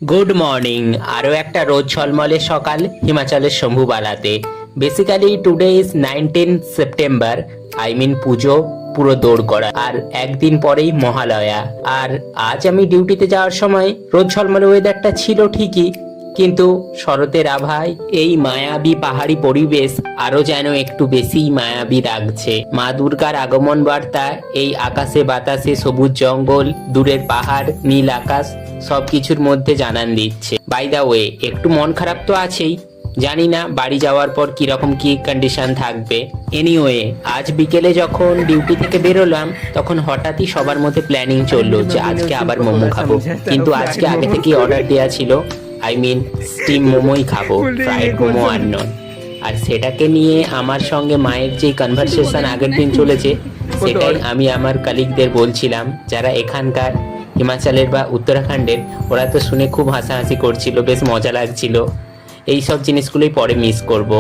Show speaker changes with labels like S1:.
S1: Good morning. আরও একটা রোদ ঝলমলে সকাল হিমাচলের শম্ভুবালাতে। বেসিক্যালি টুডে ইজ 19 সেপ্টেম্বর, পুজো পুরো দৌড় করা, আর একদিন পরেই মহালয়া। আর আজ আমি ডিউটিতে যাওয়ার সময় রোদ ঝলমলে ওয়েদারটা ছিল ঠিকই, কিন্তু শরতের আভায় এই মায়াবী পাহাড়ি পরিবেশ আরো যেন একটু বেশি মায়াবী লাগছে। মা দুর্গার আগমন বার্তা এই আকাশে বাতাসে, সবুজ জঙ্গল, দূরের পাহাড়, নীল আকাশ সবকিছুর মধ্যে জানান দিচ্ছে। বাই দা ওয়ে, একটু মন খারাপ তো আছেই, জানি না বাড়ি যাওয়ার পর কিরকম কি কন্ডিশন থাকবে। এনিওয়ে, আজ বিকেলে যখন ডিউটি থেকে বেরোলাম তখন হঠাৎই সবার মধ্যে প্ল্যানিং চললো যে আজকে আবার মোমো খাবো, কিন্তু আজকে আগে থেকেই অর্ডার দেওয়া ছিল, স্টিম মোমোই খাবো, ফ্রাইড মোমো আর নয়। আর সেটাকে নিয়ে আমার সঙ্গে মায়ের যে কনভারসেশন আগের দিন চলেছে, সেটাই আমি আমার কালিগদের বলছিলাম, যারা এখানকার হিমাচলের বা উত্তরাখণ্ডের। ওরা তো শুনে খুব হাসাহাসি করছিল, বেশ মজা লাগছিল। এই সব জিনিসগুলোই পরে মিস করব।